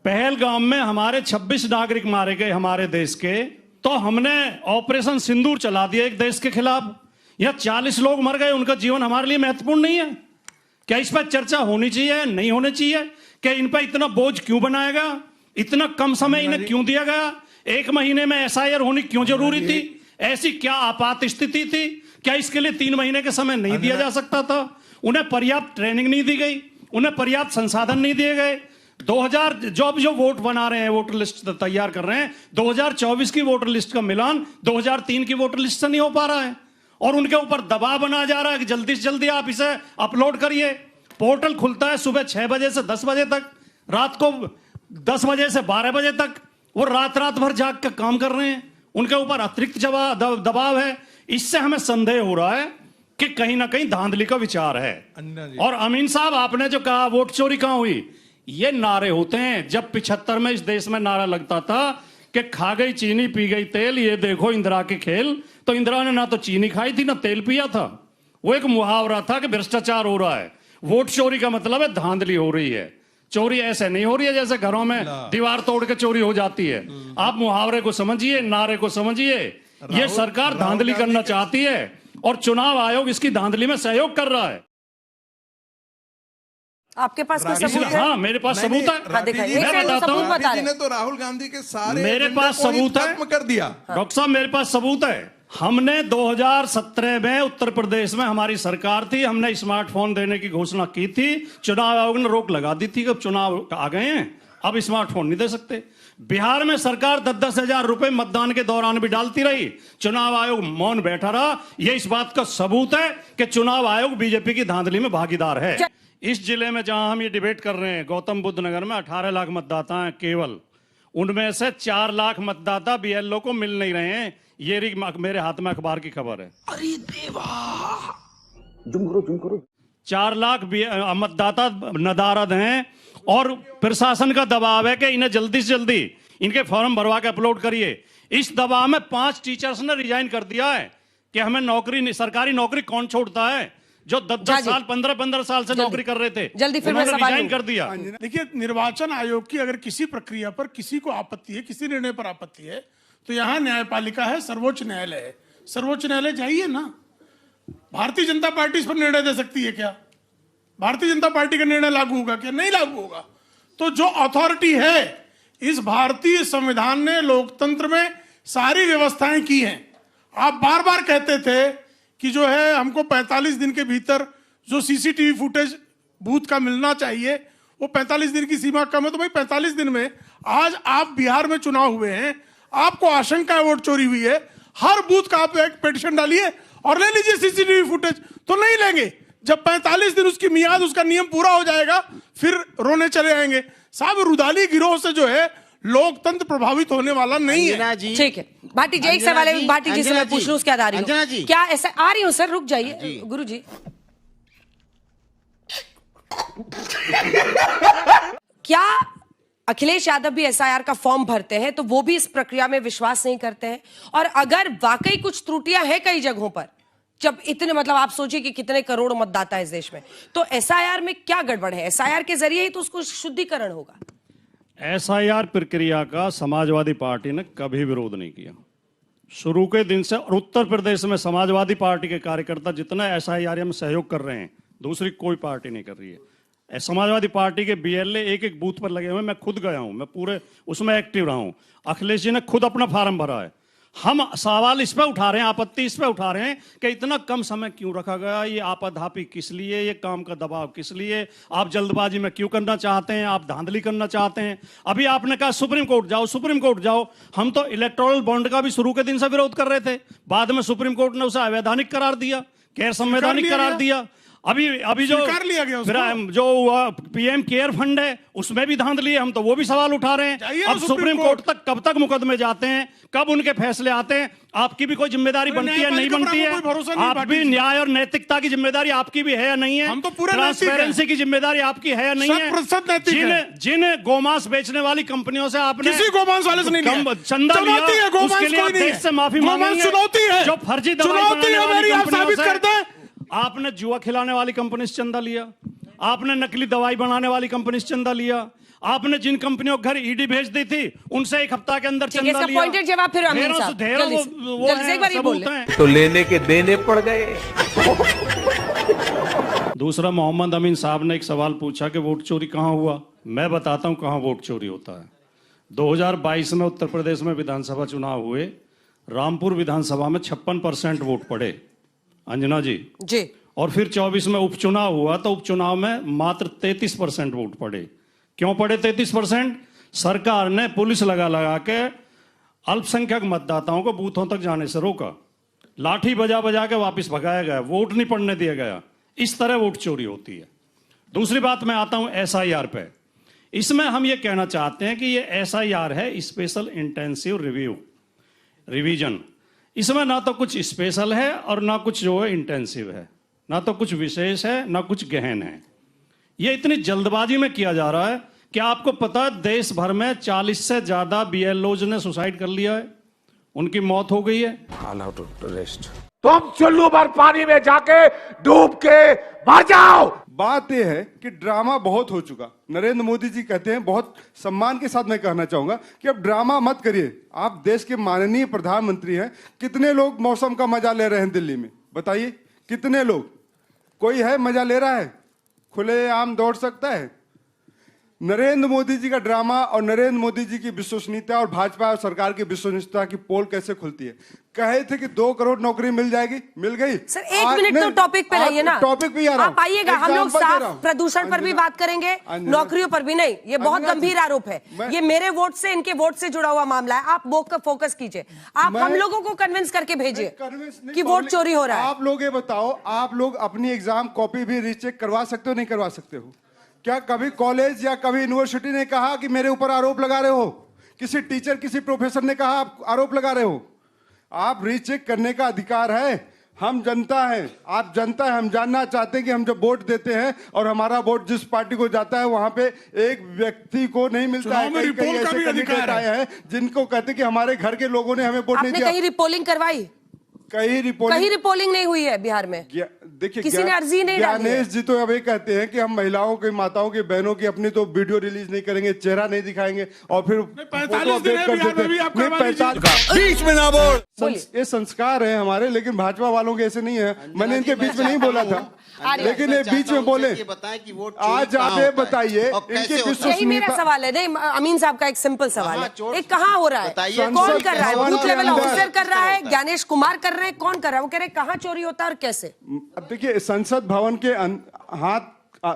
पहलगाम में हमारे 26 नागरिक मारे गए हमारे देश के, तो हमने ऑपरेशन सिंदूर चला दिया एक देश के खिलाफ। यह 40 लोग मर गए, उनका जीवन हमारे लिए महत्वपूर्ण नहीं है? क्या इस पर चर्चा होनी चाहिए, नहीं होनी चाहिए? क्या इन पर इतना बोझ क्यों बनाया गया? इतना कम समय इन्हें क्यों दिया गया? 1 महीने में एसआईआर होनी क्यों जरूरी थी? ऐसी क्या आपात स्थिति थी? क्या इसके लिए 3 महीने का समय नहीं दिया जा सकता था? उन्हें पर्याप्त ट्रेनिंग नहीं दी गई, उन्हें पर्याप्त संसाधन नहीं दिए गए। 2000 जो वोट बना रहे हैं, वोटर लिस्ट तैयार कर रहे हैं, 2024 की वोटर लिस्ट का मिलान 2003 की वोटर लिस्ट से नहीं हो पा रहा है, और उनके ऊपर दबाव बनाया जा रहा है कि जल्दी से जल्दी आप इसे अपलोड करिए। पोर्टल खुलता है सुबह 6 बजे से 10 बजे तक, रात को 10 बजे से 12 बजे तक। वो रात भर जाग कर काम कर रहे हैं, उनके ऊपर अतिरिक्त दबाव है। इससे हमें संदेह हो रहा है कि कहीं ना कहीं धांधली का विचार है। और अमीन साहब, आपने जो कहा वोट चोरी कहां हुई, ये नारे होते हैं। जब 75 में इस देश में नारा लगता था कि खा गई चीनी पी गई तेल, ये देखो इंदिरा के खेल, तो इंदिरा ने ना तो चीनी खाई थी ना तेल पिया था। वो एक मुहावरा था कि भ्रष्टाचार हो रहा है। वोट चोरी का मतलब है धांधली हो रही है। चोरी ऐसे नहीं हो रही है जैसे घरों में दीवार तोड़ के चोरी हो जाती है। आप मुहावरे को समझिए, नारे को समझिए। ये सरकार धांधली करना चाहती है और चुनाव आयोग इसकी धांधली में सहयोग कर रहा है। आपके पास कोई सबूत है? हाँ, मेरे पास सबूत है। मैं बताता हूँ। ने तो राहुल गांधी के सारे मेरे पास सबूत है, खत्म कर दिया। डॉक्टर साहब, मेरे पास सबूत है। हमने 2017 में उत्तर प्रदेश में हमारी सरकार थी, हमने स्मार्टफोन देने की घोषणा की थी। चुनाव आयोग ने रोक लगा दी थी कि अब चुनाव आ गए हैं, अब स्मार्टफोन नहीं दे सकते। बिहार में सरकार 10-10 हजार रुपए मतदान के दौरान भी डालती रही, चुनाव आयोग मौन बैठा रहा। यह इस बात का सबूत है कि चुनाव आयोग बीजेपी की धांधली में भागीदार है। इस जिले में जहां हम ये डिबेट कर रहे हैं, गौतम बुद्ध नगर में 18 लाख मतदाता हैं केवल, उनमें से 4 लाख मतदाता बीएलओ को मिल नहीं रहे हैं। ये मेरे हाथ में अखबार की खबर है। अरे देवा, जुम करो। 4 लाख मतदाता नदारद हैं और प्रशासन का दबाव है कि इन्हें जल्दी से जल्दी इनके फॉर्म भरवा के अपलोड करिए। इस दबाव में 5 टीचर्स ने रिजाइन कर दिया है कि हमें नौकरी, सरकारी नौकरी कौन छोड़ता है? जो 10-10 साल 15-15 साल से नौकरी कर रहे थे, जल्दी फिर मैं रिजाइन कर दिया। देखिए, निर्वाचन आयोग की अगर किसी प्रक्रिया पर किसी को आपत्ति है, किसी निर्णय पर आपत्ति है, तो यहाँ न्यायपालिका है, सर्वोच्च न्यायालय है। सर्वोच्च न्यायालय जाइए ना। भारतीय जनता पार्टी इस पर निर्णय दे सकती है क्या? भारतीय जनता पार्टी का निर्णय लागू होगा क्या? नहीं लागू होगा। तो जो अथॉरिटी है, इस भारतीय संविधान ने लोकतंत्र में सारी व्यवस्थाएं की हैं। आप बार बार कहते थे कि जो है हमको 45 दिन के भीतर जो सीसीटीवी फुटेज बूथ का मिलना चाहिए, वो 45 दिन की सीमा कम है। तो भाई 45 दिन में आज आप बिहार में चुनाव हुए हैं, आपको आशंका है वोट चोरी हुई है, हर बूथ का आप एक पिटीशन डालिए और ले लीजिए सीसीटीवी फुटेज। तो नहीं लेंगे। जब 45 दिन उसकी मियाद, उसका नियम पूरा हो जाएगा, फिर रोने चले आएंगे। साहब, रुदाली गिरोह से जो है लोकतंत्र प्रभावित होने वाला नहीं है। ठीक है भाटी जी, एक सवाल है भाटी जी से मैं पूछ लूं, उसके बाद आ रही हूं। क्या ऐसा आ रही हूं सर, रुक जाइए गुरु जी। क्या अखिलेश यादव भी एसआईआर का फॉर्म भरते हैं तो वो भी इस प्रक्रिया में विश्वास नहीं करते हैं? और अगर वाकई कुछ त्रुटियां हैं कई जगहों पर, जब इतने मतलब आप सोचिए कि कितने करोड़ मतदाता है इस देश में, तो एसआईआर में क्या गड़बड़ है? एसआईआर के जरिए ही तो उसको शुद्धिकरण होगा। एसआईआर प्रक्रिया का समाजवादी पार्टी ने कभी विरोध नहीं किया शुरू के दिन से। और उत्तर प्रदेश में समाजवादी पार्टी के कार्यकर्ता जितना एसआईआर में सहयोग कर रहे हैं, दूसरी कोई पार्टी नहीं कर रही है। समाजवादी पार्टी के बीएलए एक बूथ पर लगे हुए, मैं खुद गया हूं, मैं पूरे उसमें एक्टिव रहा हूं। अखिलेश जी ने खुद अपना फार्म भरा है। हम सवाल इस पे उठा रहे हैं, आपत्ति इस पे उठा रहे हैं कि इतना कम समय क्यों रखा गया, ये आपाधापी किस लिए, ये काम का दबाव किस लिए, आप जल्दबाजी में क्यों करना चाहते हैं, आप धांधली करना चाहते हैं। अभी आपने कहा सुप्रीम कोर्ट जाओ, सुप्रीम कोर्ट जाओ। हम तो इलेक्टोरल बॉन्ड का भी शुरू के दिन से विरोध कर रहे थे, बाद में सुप्रीम कोर्ट ने उसे अवैधानिक करार दिया, गैर संवैधानिक करार दिया। अभी जो पीएम केयर फंड है उसमें भी धांधली है, हम तो वो भी सवाल उठा रहे हैं। अब सुप्रीम कोर्ट तक कब तक मुकदमे जाते हैं, कब उनके फैसले आते हैं? आपकी भी कोई जिम्मेदारी बनती है, नहीं बनती है? आप भी न्याय और नैतिकता की जिम्मेदारी आपकी भी है या नहीं है? हम तो पूरे ट्रांसपेरेंसी की जिम्मेदारी आपकी है या नहीं है? जिन गोमांस बेचने वाली कंपनियों से आपने किसी गोमांस वाले से नहीं लिया, चंदा लिया, उसके लिए आप देश से माफी मांगेंगे? जो फर्जी दवाई बनाने वाली कंपनियों से आपने जुआ खिलाने वाली कंपनी से चंदा लिया, आपने नकली दवाई बनाने वाली कंपनी से चंदा लिया, आपने जिन कंपनियों को घर ईडी भेज दी थी उनसे एक हफ्ता के अंदर ठीक है, चंदा इसका लिया। पॉइंटेड जवाब फिर अमीन ढेरों साहब, ढेरों जल्दी से, वो जल्दी से एक बार ये सबूत बोले। हैं। तो लेने के देने पड़ गए। दूसरा, मोहम्मद अमीन साहब ने एक सवाल पूछा कि वोट चोरी कहाँ हुआ। मैं बताता हूं कहाँ वोट चोरी होता है। 2022 में उत्तर प्रदेश में विधानसभा चुनाव हुए, रामपुर विधानसभा में 56% वोट पड़े, अंजना जी। और फिर 24 में उपचुनाव हुआ तो उपचुनाव में मात्र 33% वोट पड़े। क्यों पड़े 33%? सरकार ने पुलिस लगा लगा के अल्पसंख्यक मतदाताओं को बूथों तक जाने से रोका, लाठी बजा बजा के वापस भगाया गया, वोट नहीं पड़ने दिया गया। इस तरह वोट चोरी होती है। दूसरी बात, मैं आता हूं SIR पे। इसमें हम ये कहना चाहते हैं कि ये SIR है स्पेशल इंटेंसिव रिवीजन। इसमें ना तो कुछ स्पेशल है और ना कुछ जो है इंटेंसिव है, ना तो कुछ विशेष है ना कुछ गहन है। ये इतनी जल्दबाजी में किया जा रहा है कि आपको पता है देश भर में 40 से ज्यादा BLOs ने सुसाइड कर लिया है, उनकी मौत हो गई है। तुम चुल्लू भर पानी में जाके डूब के मर जाओ। बात यह है कि ड्रामा बहुत हो चुका। नरेंद्र मोदी जी कहते हैं, बहुत सम्मान के साथ मैं कहना चाहूंगा कि अब ड्रामा मत करिए। आप देश के माननीय प्रधानमंत्री हैं। कितने लोग मौसम का मजा ले रहे हैं दिल्ली में, बताइए कितने लोग? कोई है मजा ले रहा है? खुलेआम दौड़ सकता है? नरेंद्र मोदी जी का ड्रामा और नरेंद्र मोदी जी की विश्वसनीयता और भाजपा और सरकार की विश्वसनीयता की पोल कैसे खुलती है। कहे थे कि 2 करोड़ नौकरी मिल जाएगी, मिल गई। सर एक मिनट तो टॉपिक पे रहिए ना, टॉपिक पे आ रहा हूं। आप आइएगा, हम लोग साफ प्रदूषण पर भी बात करेंगे, नौकरियों पर भी नहीं। ये बहुत गंभीर आरोप है, ये मेरे वोट से इनके वोट से जुड़ा हुआ मामला है। आप वोट का फोकस कीजिए, आप हम लोगों को कन्विंस करके भेजिए कि वोट चोरी हो रहा है। आप लोग ये बताओ, आप लोग अपनी एग्जाम कॉपी भी रीचेक करवा सकते हो, नहीं करवा सकते हो? क्या कभी कॉलेज या कभी यूनिवर्सिटी ने कहा कि मेरे ऊपर आरोप लगा रहे हो? किसी टीचर, किसी प्रोफेसर ने कहा आप आरोप लगा रहे हो? आप रीचेक करने का अधिकार है। हम जनता हैं, आप जनता है। हम जानना चाहते हैं कि हम जब वोट देते हैं और हमारा वोट जिस पार्टी को जाता है वहां पे एक व्यक्ति को नहीं मिलता है। कई ऐसे कैंडिडेट आए हैं जिनको कहते हैं कि हमारे घर के लोगों ने हमें वोट नहीं दिया। कहीं रिपोलिंग करवाई? कहीं रिपोलिंग नहीं हुई है बिहार में। देखिए, किसी ने अर्जी नहीं डाली है। ज्ञानेश जी तो अब ये कहते हैं कि हम महिलाओं की, माताओं की, बहनों की अपनी तो वीडियो रिलीज नहीं करेंगे, चेहरा नहीं दिखाएंगे और फिर 45 दिन है बिहार में भी, आप करवा लीजिए। बीच में ना बोल। ये संस्कार है हमारे, लेकिन भाजपा वालों के ऐसे नहीं है। मैंने इनके बीच में नहीं बोला था, लेकिन ये बीच में बोले। आज आप ये बताइए, इनके यही मेरा सवाल है। नहीं, अमीन साहब का एक सिंपल सवाल है, ये कहाँ हो रहा है, कौन कर रहा है? बूथ लेवल ऑफिसर कर रहा है, ज्ञानेश कुमार कर रहे हैं, कौन कर रहा है? वो कह रहे हैं कहाँ चोरी होता है और कैसे? अब देखिए, संसद भवन के हाथ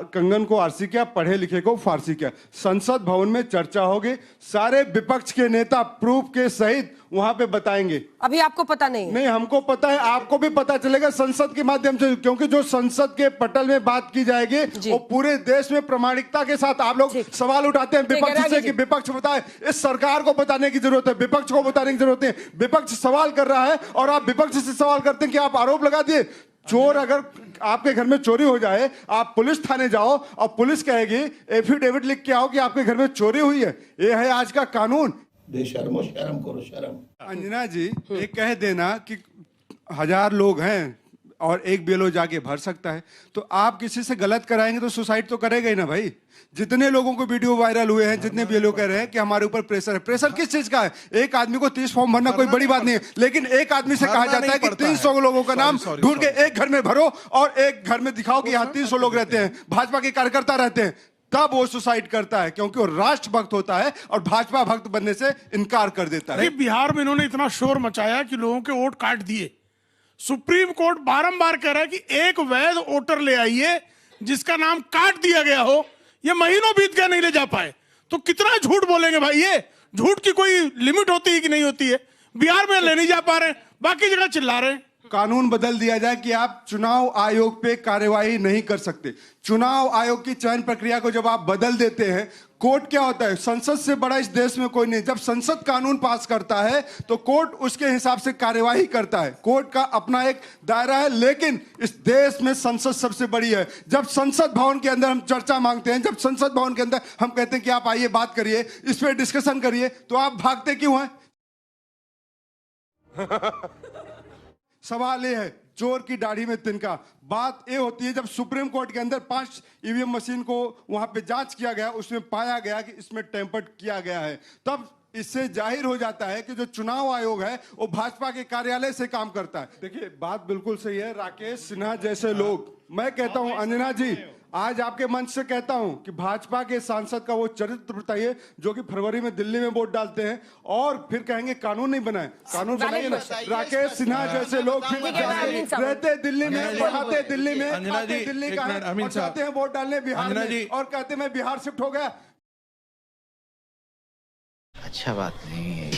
कंगन को आरसी किया, पढ़े लिखे को फारसी किया। संसद भवन में चर्चा होगी, सारे विपक्ष के नेता प्रूफ के सहित वहां पे बताएंगे। अभी आपको पता नहीं? हमको पता है, आपको भी पता चलेगा संसद के माध्यम से, क्योंकि जो संसद के पटल में बात की जाएगी वो पूरे देश में प्रामाणिकता के साथ। आप लोग सवाल उठाते हैं विपक्ष से कि विपक्ष बताए, इस सरकार को बताने की जरूरत है, विपक्ष को बताने की जरूरत है। विपक्ष सवाल कर रहा है और आप विपक्ष से सवाल करते हैं कि आप आरोप लगा दिए। चोर, अगर आपके घर में चोरी हो जाए, आप पुलिस थाने जाओ और पुलिस कहेगी एफिडेविट लिख के आओ कि आपके घर में चोरी हुई है। ये है आज का कानून। बेशर्मो, शर्म करो, शर्म। अंजना जी, ये कह देना कि 1000 लोग हैं और एक BLO जाके भर सकता है, तो आप किसी से गलत कराएंगे तो सुसाइड तो करेगा ही ना भाई। जितने लोगों को वीडियो वायरल हुए हैं, जितने BLO कह रहे हैं कि हमारे ऊपर प्रेशर है। प्रेशर किस चीज का है? एक आदमी को 30 फॉर्म भरना कोई बड़ी बात नहीं है, लेकिन एक आदमी से कहा जाता है कि 300 लोगों का नाम ढूंढ के एक घर में भरो और एक घर में दिखाओ कि यहाँ 300 लोग रहते हैं, भाजपा के कार्यकर्ता रहते हैं, तब वो सुसाइड करता है, क्योंकि वो राष्ट्र भक्त होता है और भाजपा भक्त बनने से इनकार कर देता है। बिहार में इन्होंने इतना शोर मचाया कि लोगों के वोट काट दिए। सुप्रीम कोर्ट बारंबार कह रहा है कि एक वैध वोटर ले आइए जिसका नाम काट दिया गया हो। ये महीनों बीत गए, नहीं ले जा पाए, तो कितना झूठ बोलेंगे भाई? ये झूठ की कोई लिमिट होती है कि नहीं होती है? बिहार में ले नहीं जा पा रहे, बाकी जगह चिल्ला रहे हैं। कानून बदल दिया जाए कि आप चुनाव आयोग पे कार्यवाही नहीं कर सकते। चुनाव आयोग की चयन प्रक्रिया को जब आप बदल देते हैं, कोर्ट क्या होता है? संसद से बड़ा इस देश में कोई नहीं। जब संसद कानून पास करता है तो कोर्ट उसके हिसाब से कार्यवाही करता है। कोर्ट का अपना एक दायरा है, लेकिन इस देश में संसद सबसे बड़ी है। जब संसद भवन के अंदर हम चर्चा मांगते हैं, जब संसद भवन के अंदर हम कहते हैं कि आप आइए बात करिए, इस पर डिस्कशन करिए, तो आप भागते क्यों हैं? सवाल ये है, चोर की दाढ़ी में तिनका। बात ये होती है जब सुप्रीम कोर्ट के अंदर 5 ईवीएम मशीन को वहां पे जांच किया गया, उसमें पाया गया कि इसमें टेम्पर्ड किया गया है, तब इससे जाहिर हो जाता है कि जो चुनाव आयोग है वो भाजपा के कार्यालय से काम करता है। देखिए बात बिल्कुल सही है, राकेश सिन्हा जैसे लोग, मैं कहता हूं अंजना जी, आज आपके मंच से कहता हूं कि भाजपा के सांसद का वो चरित्र बताइए जो कि फरवरी में दिल्ली में वोट डालते हैं और फिर कहेंगे कानून नहीं बनाए। कानून बनाइए ना। राकेश सिन्हा जैसे लोग फिर रहते दिल्ली में, पढ़ाते दिल्ली में, आते दिल्ली का है और जाते हैं वोट डालने बिहार में और कहते हैं मैं बिहार शिफ्ट हो गया। अच्छा बात नहीं है।